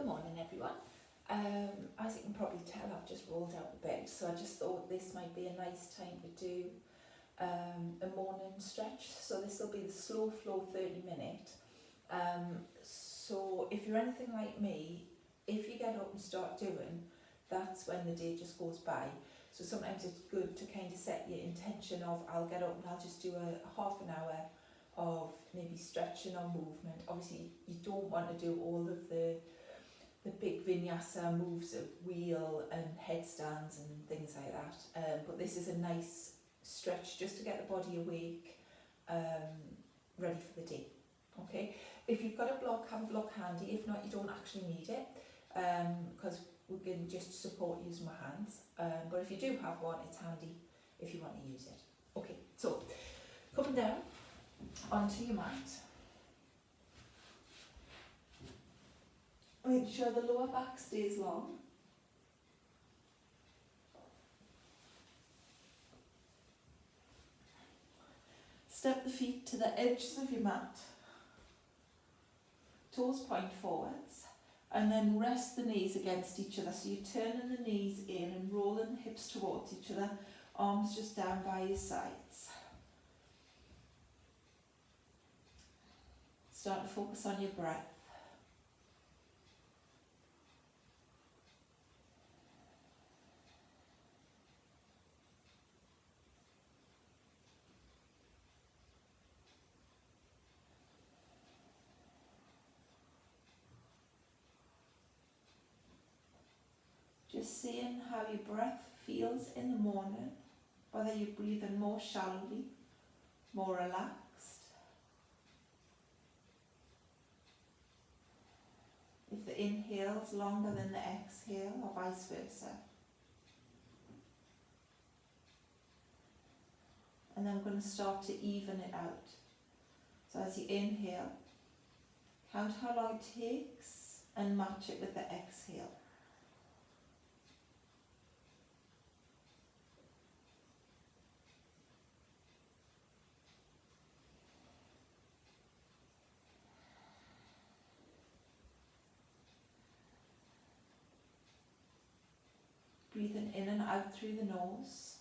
Good morning everyone. As you can probably tell, I've just rolled out of bed, so I just thought this might be a nice time to do a morning stretch. So this will be the slow flow 30-minute. So if you're anything like me, if you get up and start doing, that's when the day just goes by. So sometimes it's good to kind of set your intention of, I'll get up and I'll just do a half an hour of maybe stretching or movement. Obviously you don't want to do all of the big vinyasa moves of wheel and headstands and things like that, but this is a nice stretch just to get the body awake, ready for the day. Okay, if you've got a block, have a block handy. If not, you don't actually need it, because we can just support using my hands, but if you do have one, it's handy if you want to use it. Okay, so coming down onto your mat, make sure the lower back stays long. Step the feet to the edges of your mat, toes point forwards, and then rest the knees against each other. So you're turning the knees in and rolling the hips towards each other, arms just down by your sides. Start to focus on your breath. Just seeing how your breath feels in the morning, whether you're breathing more shallowly, more relaxed. If the inhale is longer than the exhale, or vice versa. And then I'm going to start to even it out. So as you inhale, count how long it takes and match it with the exhale. Breathing in and out through the nose.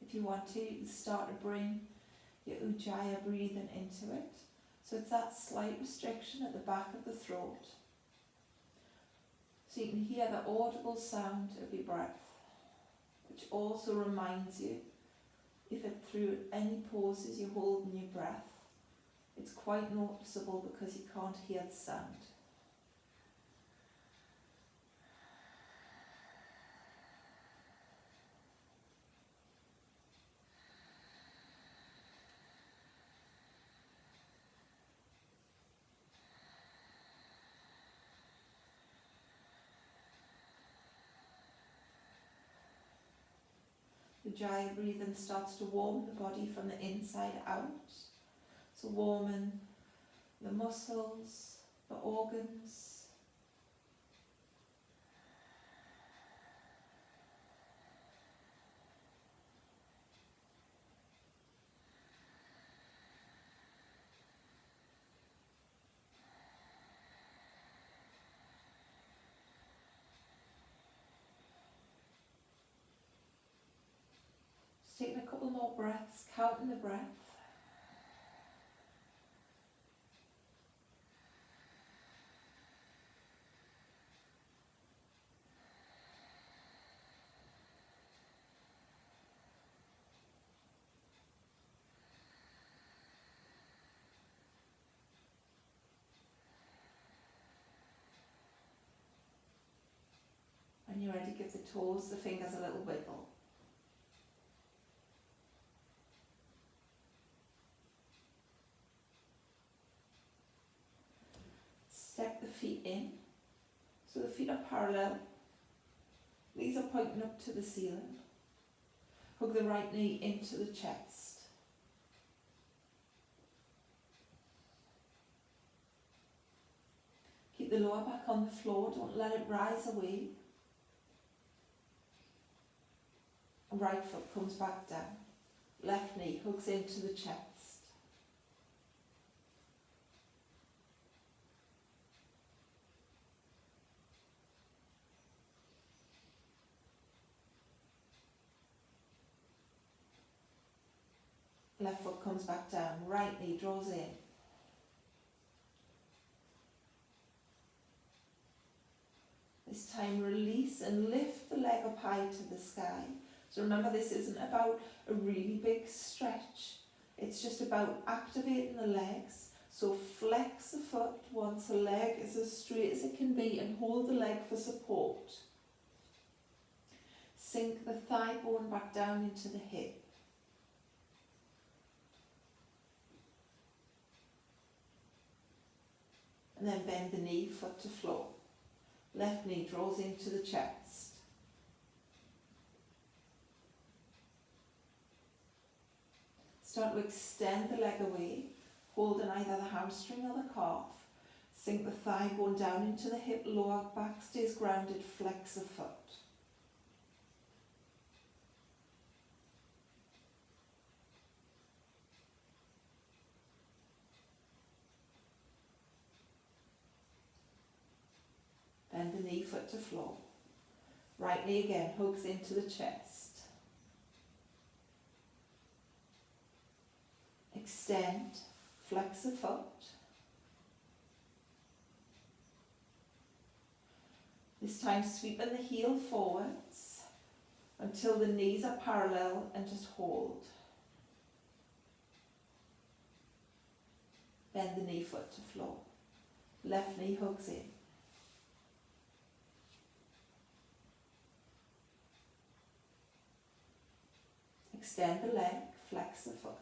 If you want to, you can start to bring your Ujjayi breathing into it. So it's that slight restriction at the back of the throat. So you can hear the audible sound of your breath, which also reminds you, if it through any pauses you're holding your breath, it's quite noticeable because you can't hear the sound. Ujjayi breathing starts to warm the body from the inside out. So warming the muscles, the organs. Just taking a couple more breaths, counting the breath. When you're ready, give the toes, the fingers a little wiggle. Step the feet in. So the feet are parallel. These are pointing up to the ceiling. Hug the right knee into the chest. Keep the lower back on the floor, don't let it rise away. Right foot comes back down. Left knee hooks into the chest. Left foot comes back down, right knee draws in. This time release and lift the leg up high to the sky. So remember, this isn't about a really big stretch. It's just about activating the legs. So flex the foot once the leg is as straight as it can be and hold the leg for support. Sink the thigh bone back down into the hip. And then bend the knee, foot to floor. Left knee draws into the chest. Start to extend the leg away, holding either the hamstring or the calf. Sink the thigh bone down into the hip, lower back stays grounded, flex the foot. Bend the knee, foot to floor. Right knee again, hooks into the chest. Extend, flex the foot. This time sweeping the heel forwards until the knees are parallel and just hold. Bend the knee, foot to floor. Left knee hooks in. Extend the leg, flex the foot.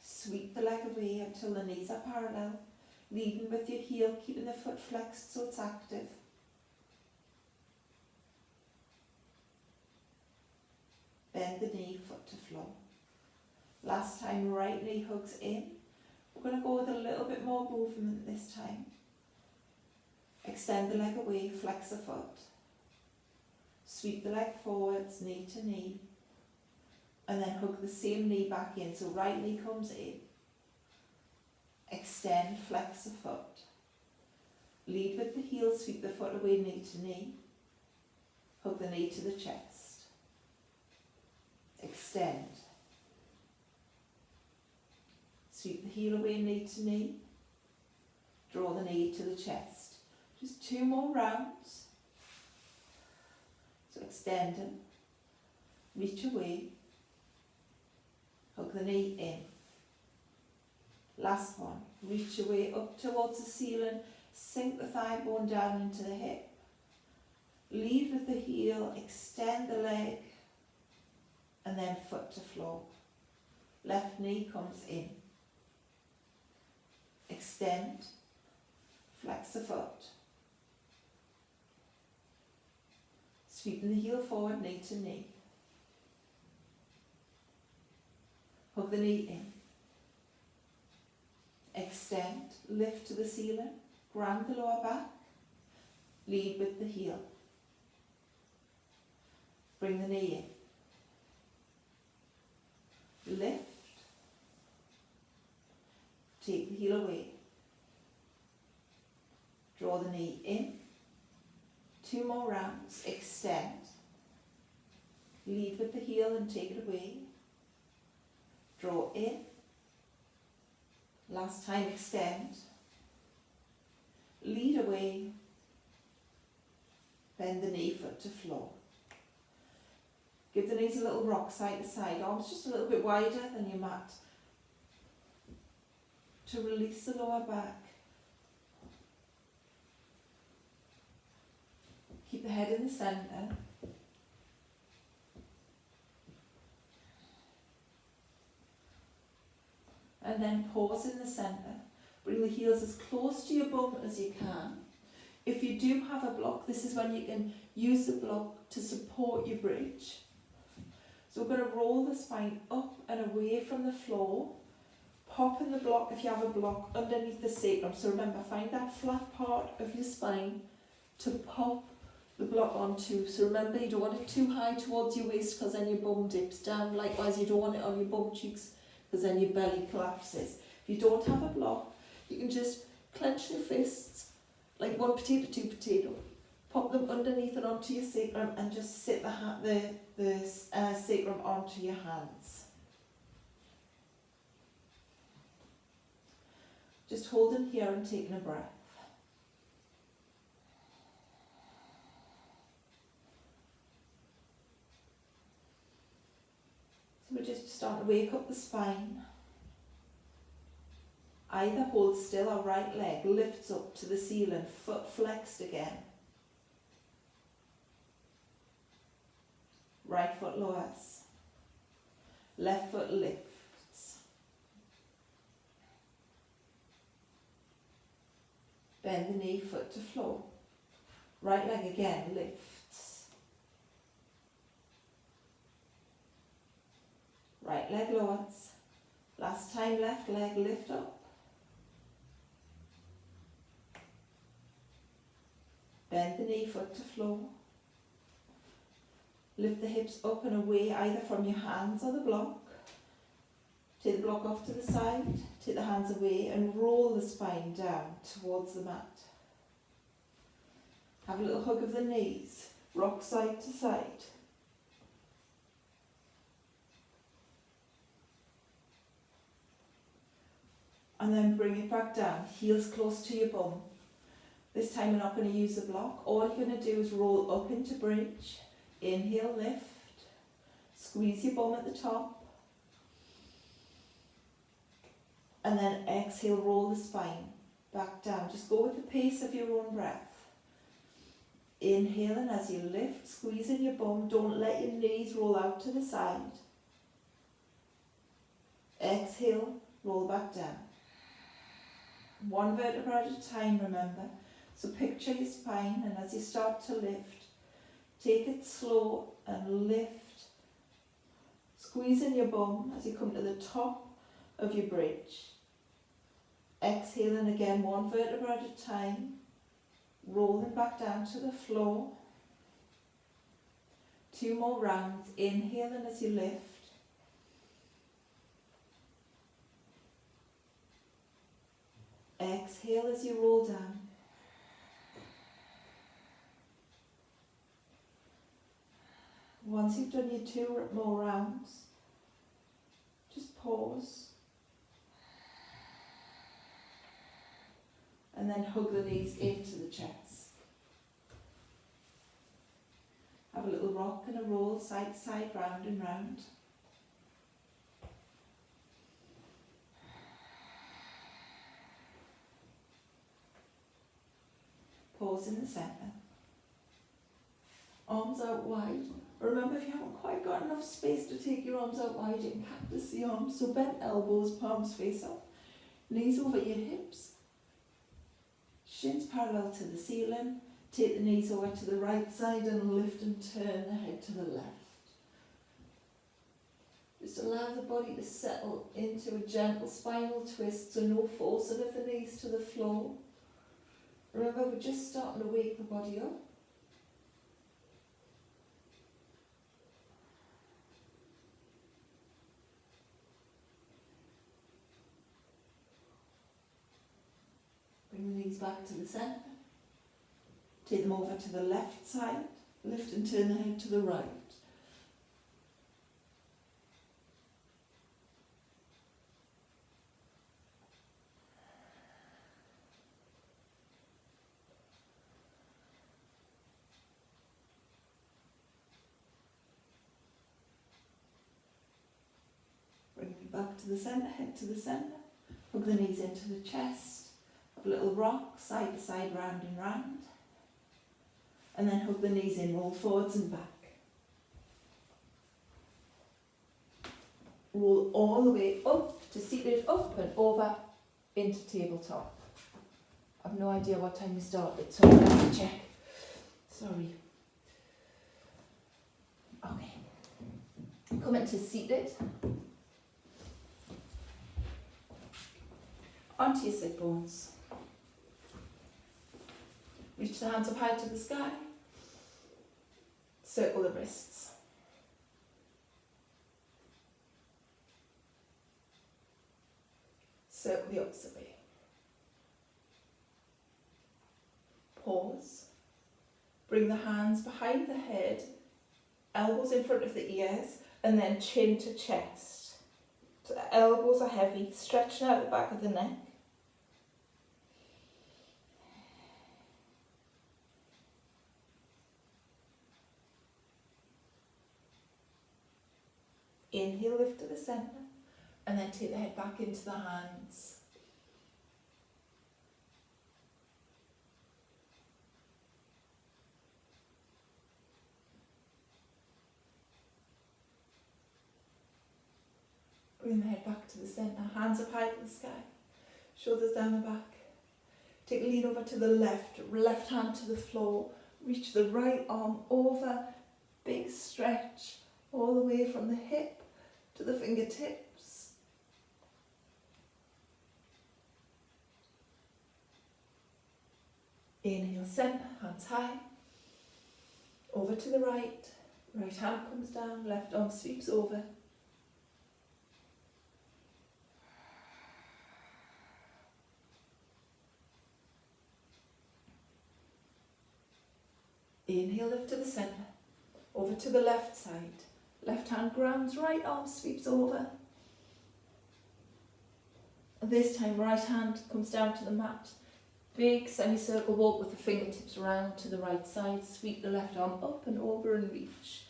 Sweep the leg away until the knees are parallel, leading with your heel, keeping the foot flexed so it's active. Bend the knee, foot to floor. Last time, right knee hooks in. We're going to go with a little bit more movement this time. Extend the leg away, flex the foot. Sweep the leg forwards, knee to knee. And then hook the same knee back in. So right knee comes in. Extend, flex the foot. Lead with the heel, sweep the foot away, knee to knee. Hook the knee to the chest. Extend. Sweep the heel away, knee to knee. Draw the knee to the chest. Just 2 more rounds. So extending, reach away, hook the knee in. Last one, reach away up towards the ceiling, sink the thigh bone down into the hip. Lead with the heel, extend the leg, and then foot to floor. Left knee comes in. Extend, flex the foot. Sweeping the heel forward, knee to knee. Hook the knee in. Extend, lift to the ceiling, ground the lower back, lead with the heel. Bring the knee in. Lift. Take the heel away. Draw the knee in. 2 more rounds. Extend. Lead with the heel and take it away. Draw in. Last time, extend. Lead away. Bend the knee, foot to floor. Give the knees a little rock side to side, arms just a little bit wider than your mat. To release the lower back. Keep the head in the centre. And then pause in the centre. Bring the heels as close to your bum as you can. If you do have a block, this is when you can use the block to support your bridge. So we're going to roll the spine up and away from the floor, popping the block, if you have a block, underneath the sacrum. So remember, find that flat part of your spine to pop the block onto. So remember, you don't want it too high towards your waist because then your bum dips down. Likewise, you don't want it on your bum cheeks because then your belly collapses. If you don't have a block, you can just clench your fists like one potato, two potato. Pop them underneath and onto your sacrum and just sit the sacrum onto your hands. Just holding here and taking a breath. So we're just starting to wake up the spine. Either hold still or right leg lifts up to the ceiling, foot flexed again. Right foot lowers. Left foot lifts. Bend the knee, foot to floor. Right leg again lifts. Right leg lowers. Last time, left leg lift up. Bend the knee, foot to floor. Lift the hips up and away, either from your hands or the block. Take the block off to the side, take the hands away and roll the spine down towards the mat. Have a little hug of the knees, rock side to side. And then bring it back down, heels close to your bum. This time we're not going to use the block. All you're going to do is roll up into bridge. Inhale, lift. Squeeze your bum at the top. And then exhale, roll the spine back down. Just go with the pace of your own breath. Inhaling as you lift, squeezing your bum. Don't let your knees roll out to the side. Exhale, roll back down. One vertebra at a time, remember. So picture your spine, and as you start to lift, take it slow and lift. Squeezing your bum as you come to the top of your bridge. Exhaling again, one vertebra at a time. Rolling back down to the floor. 2 more rounds. Inhaling as you lift. Exhale as you roll down. Once you've done your 2 more rounds, just pause. And then hug the knees into the chest. Have a little rock and a roll, side to side, round and round. Pause in the centre. Arms out wide. Remember, if you haven't quite got enough space to take your arms out wide, you can cactus the arms. So bent elbows, palms face up. Knees over your hips. Shins parallel to the ceiling. Take the knees over to the right side and lift and turn the head to the left. Just allow the body to settle into a gentle spinal twist, so no forcing of the knees to the floor. Remember, we're just starting to wake the body up. Bring the knees back to the centre. Take them over to the left side. Lift and turn the head to the right. Bring it back to the centre, head to the centre. Hug the knees into the chest. Have a little rock, side to side, round and round. And then hug the knees in, roll forwards and back. Roll all the way up to seated, up and over into tabletop. I've no idea what time we started, so I'm going to have to check. Sorry. Okay. Come into seated. Onto your sit bones. Reach the hands up high to the sky. Circle the wrists. Circle the opposite way. Pause. Bring the hands behind the head, elbows in front of the ears, and then chin to chest. So the elbows are heavy, stretching out the back of the neck. Inhale, lift to the centre, and then take the head back into the hands. Bring the head back to the centre, hands up high to the sky, shoulders down the back. Take a lean over to the left hand to the floor, reach the right arm over, big stretch all the way from the hip to the fingertips. Inhale, centre, hands high, over to the right hand comes down, left arm sweeps over. Inhale, lift to the centre, over to the left side. Left hand grounds, right arm sweeps over. This time, right hand comes down to the mat. Big semicircle walk with the fingertips round to the right side. Sweep the left arm up and over and reach.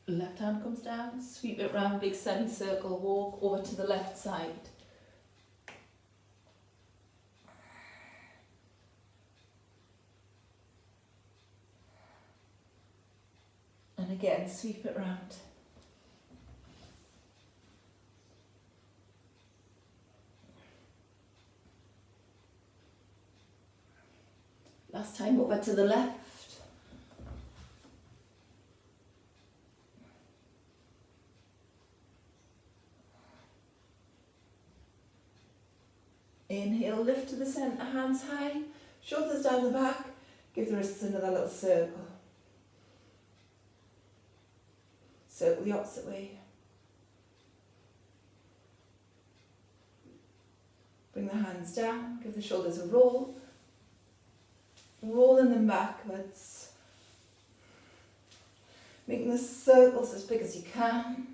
Left hand comes down, sweep it round, big semicircle walk over to the left side. And again, sweep it round. Last time over to the left. Inhale, lift to the centre, hands high, shoulders down the back. Give the wrists another little circle. Circle the opposite way. Bring the hands down, give the shoulders a roll. Rolling them backwards. Making the circles as big as you can.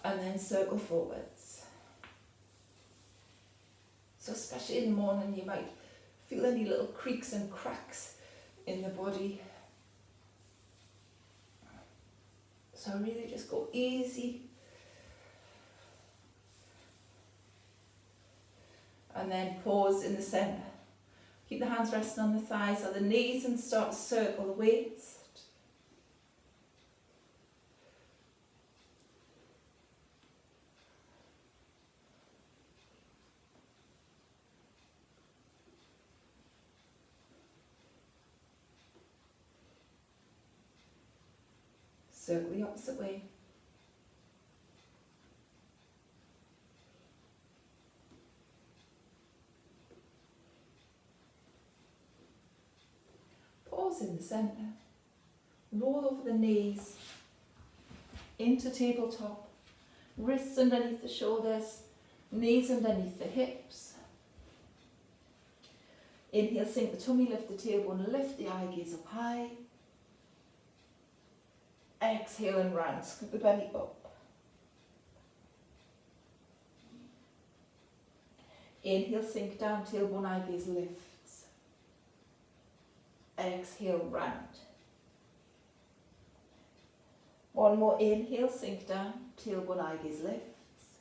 And then circle forwards. So especially in the morning you might feel any little creaks and cracks in the body. So really just go easy. And then pause in the centre. Keep the hands resting on the thighs or the knees and start to circle the waist. Circle the opposite way. Pause in the centre. Roll over the knees into tabletop. Wrists underneath the shoulders. Knees underneath the hips. Inhale, sink the tummy, lift the tailbone, lift the eye gaze up high. Exhale and round, scoop the belly up. Inhale, sink down, tailbone, eye gaze lifts. Exhale, round. One more inhale, sink down, tailbone, eye gaze lifts.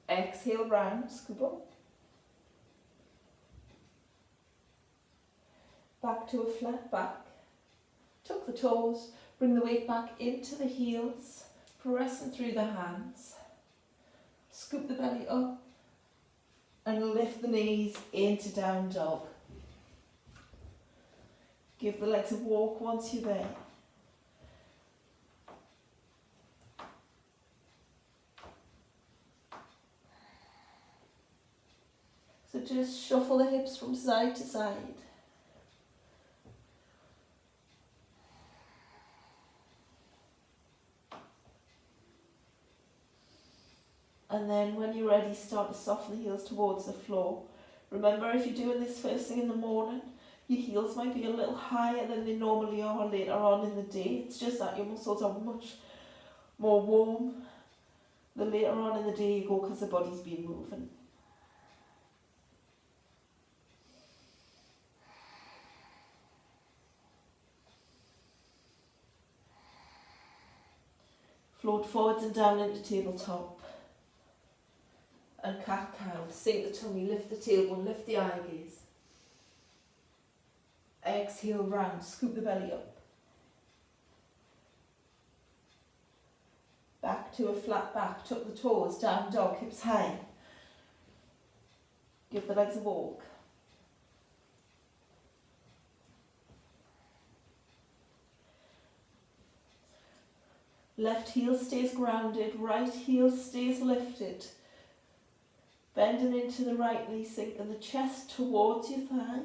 Exhale, round, scoop up. Back to a flat back. Tuck the toes, bring the weight back into the heels, pressing through the hands. Scoop the belly up. and lift the knees into down dog. Give the legs a walk once you're there. So just shuffle the hips from side to side. And then when you're ready, start to soften the heels towards the floor. Remember, if you're doing this first thing in the morning, your heels might be a little higher than they normally are later on in the day. It's just that your muscles are much more warm the later on in the day you go, because the body's been moving. Float forwards and down into tabletop. And cat-cow. Sink the tummy, lift the tailbone, lift the eye gaze. Exhale round, scoop the belly up. Back to a flat back, tuck the toes, down dog, hips high. Give the legs a walk. Left heel stays grounded, right heel stays lifted. Bending into the right knee, sinking the chest towards your thigh.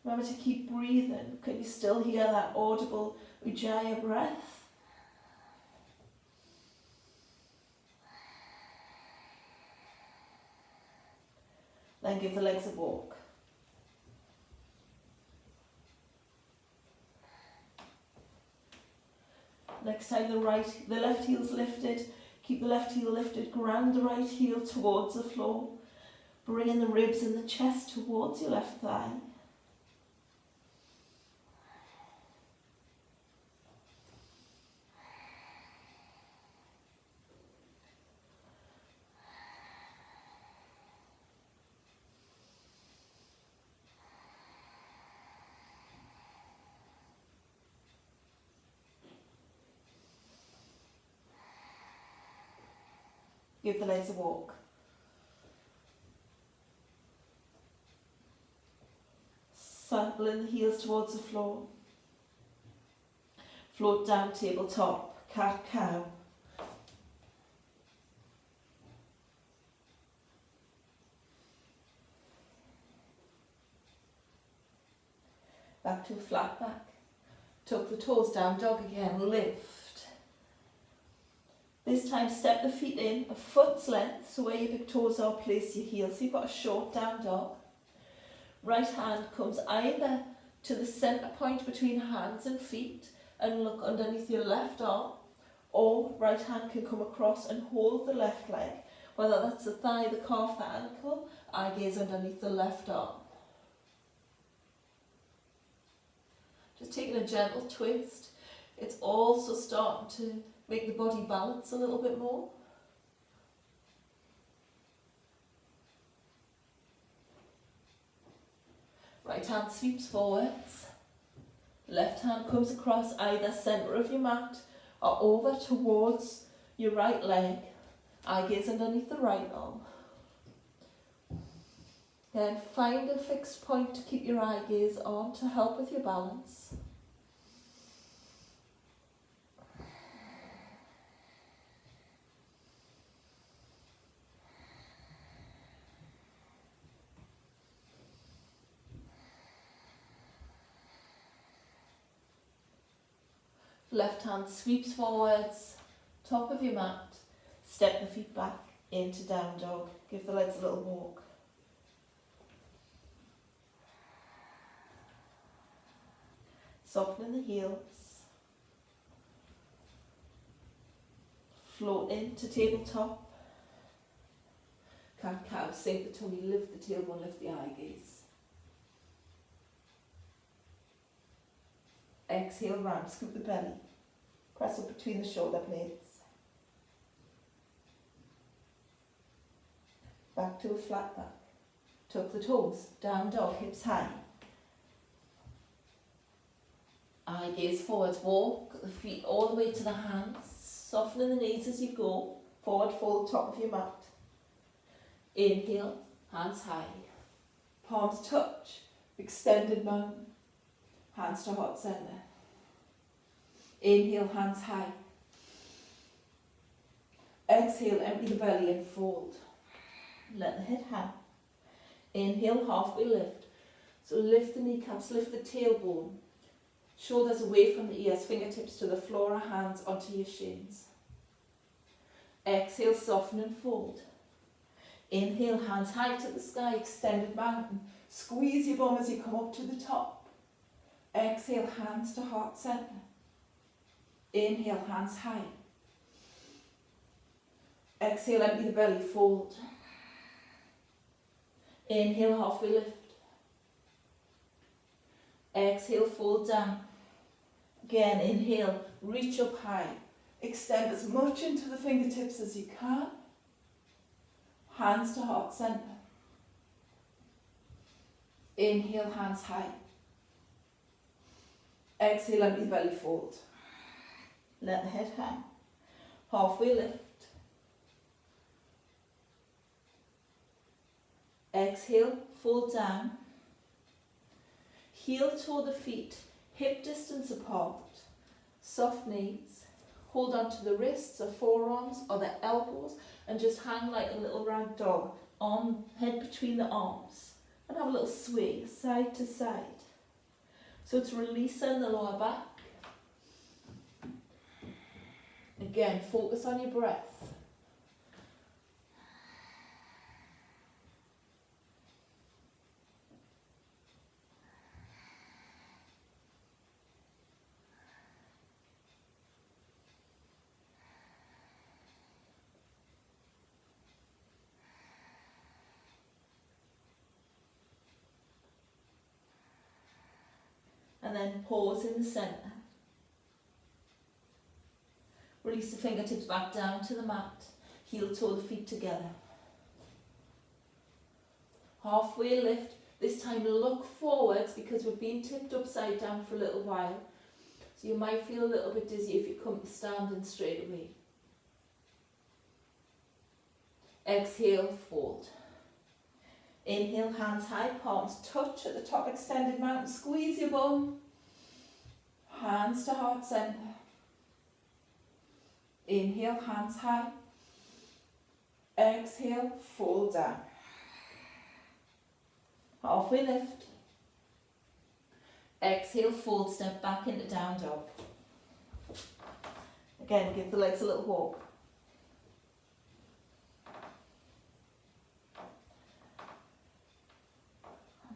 Remember to keep breathing. Can you still hear that audible Ujjayi breath? Then give the legs a walk. Next time the left heel's lifted, keep the left heel lifted, ground the right heel towards the floor, bringing the ribs and the chest towards your left thigh. Give the legs a walk. Circling the heels towards the floor. Float down tabletop, cat-cow. Back to a flat back. Tuck the toes, down dog again, lift. This time step the feet in a foot's length, so where your big toes are, place your heels. So you've got a short down dog. Right hand comes either to the centre point between hands and feet and look underneath your left arm, or right hand can come across and hold the left leg, whether that's the thigh, the calf, the ankle, eye gaze underneath the left arm. Just taking a gentle twist. It's also starting to make the body balance a little bit more. Right hand sweeps forwards. Left hand comes across either centre of your mat or over towards your right leg. Eye gaze underneath the right arm. Then find a fixed point to keep your eye gaze on to help with your balance. Left hand sweeps forwards, top of your mat, step the feet back into down dog. Give the legs a little walk. Softening the heels. Float into tabletop. Cat-cow, sink the tummy, lift the tailbone, lift the eye gaze. Exhale round, scoop the belly. Press up between the shoulder blades. Back to a flat back. Tuck the toes, down dog, hips high. Eye gaze forwards, walk the feet all the way to the hands. Softening the knees as you go. Forward fold top of your mat. Inhale, hands high. Palms touch. Extended mountain. Hands to heart center. Inhale, hands high. Exhale, empty the belly and fold. Let the head hang. Inhale, halfway lift. So lift the kneecaps, lift the tailbone. Shoulders away from the ears, fingertips to the floor or hands onto your shins. Exhale, soften and fold. Inhale, hands high to the sky, extended mountain. Squeeze your bum as you come up to the top. Exhale, hands to heart center. Inhale, hands high. Exhale, empty the belly, fold. Inhale, halfway lift. Exhale, fold down. Again, inhale, reach up high. Extend as much into the fingertips as you can. Hands to heart center. Inhale, hands high. Exhale, empty the belly, fold. Let the head hang. Halfway lift. Exhale, fold down. Heel toe the feet, hip distance apart. Soft knees. Hold on to the wrists or forearms or the elbows and just hang like a little rag doll. Arm, head between the arms. And have a little sway side to side. So it's releasing the lower back. Again, focus on your breath. And then pause in the centre. Release the fingertips back down to the mat. Heel toe the feet together. Halfway lift. This time look forwards because we've been tipped upside down for a little while. So you might feel a little bit dizzy if you come to standing straight away. Exhale, fold. Inhale, hands high, palms touch at the top, extended mountain. Squeeze your bum. Hands to heart center. Inhale, hands high. Exhale, fold down. Halfway lift. Exhale, fold, step back into down dog. Again, give the legs a little walk.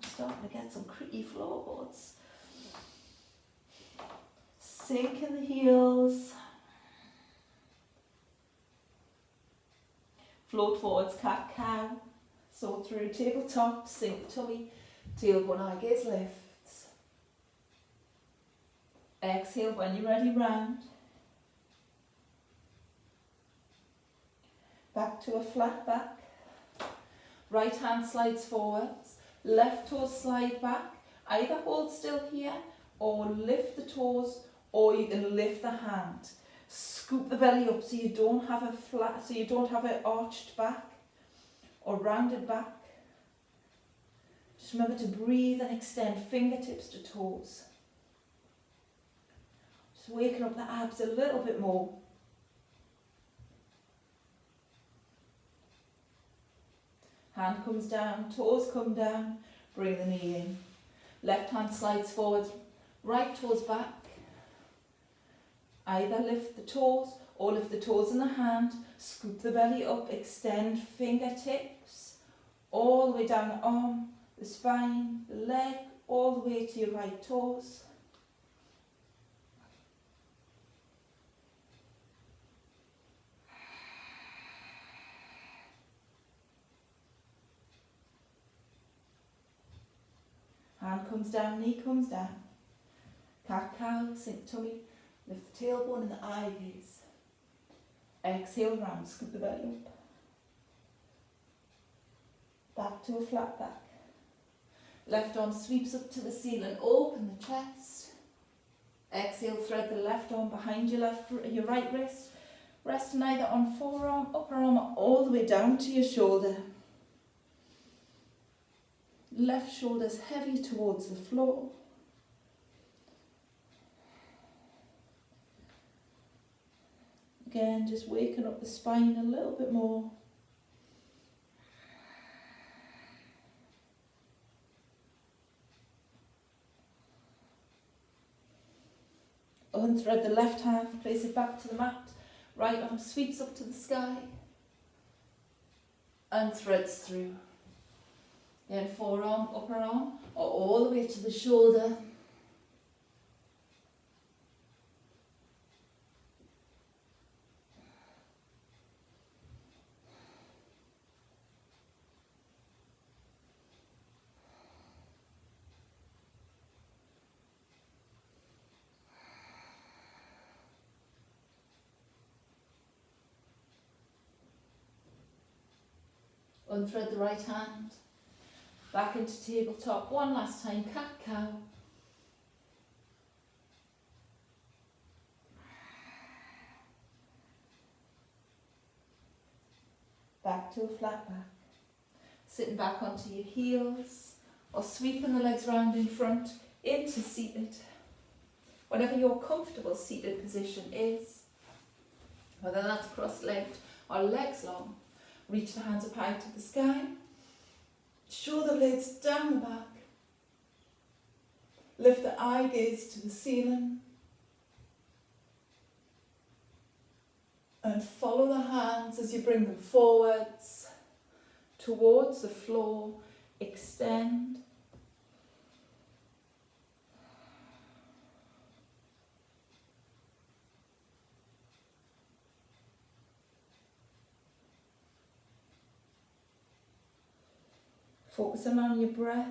Starting to get some creaky floorboards. Sink in the heels. Float forwards, cat cow. So through tabletop, sink the tummy, tailbone, eye gaze lifts. Exhale when you're ready, round. Back to a flat back. Right hand slides forwards. Left toes slide back. Either hold still here or lift the toes, or you can lift the hand. Scoop the belly up so you don't have a flat, so you don't have an arched back or rounded back. Just remember to breathe and extend fingertips to toes. Just waking up the abs a little bit more. Hand comes down, toes come down, bring the knee in. Left hand slides forward, right toes back. Either lift the toes or lift the toes in the hand, scoop the belly up, extend fingertips all the way down the arm, the spine, the leg, all the way to your right toes. Hand comes down, knee comes down. Cat cow, sink tummy, lift the tailbone and the eye gaze. Exhale round, scoop the belly up. Back to a flat back. Left arm sweeps up to the ceiling, open the chest. Exhale, thread the left arm behind your right wrist. Resting either on forearm, upper arm, or all the way down to your shoulder. Left shoulder's heavy towards the floor. Again, just waking up the spine a little bit more. Unthread the left hand, place it back to the mat. Right arm sweeps up to the sky and threads through. Then forearm, upper arm, or all the way to the shoulder. Unthread the right hand. Back into tabletop. One last time, cat-cow. Back to a flat back. Sitting back onto your heels or sweeping the legs round in front into seated. Whatever your comfortable seated position is, whether that's cross-legged or legs long, reach the hands up high to the sky. Shoulder blades down the back. Lift the eye gaze to the ceiling. And follow the hands as you bring them forwards, towards the floor. Extend. Focusing on your breath.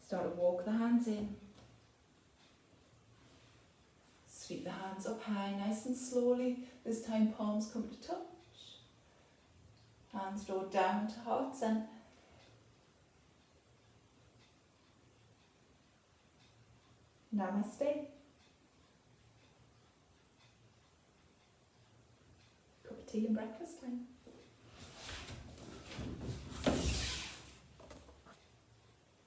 Start to walk the hands in. Sweep the hands up high, nice and slowly. This time palms come to touch. Hands draw down to heart center. Namaste. Cup of tea and breakfast time.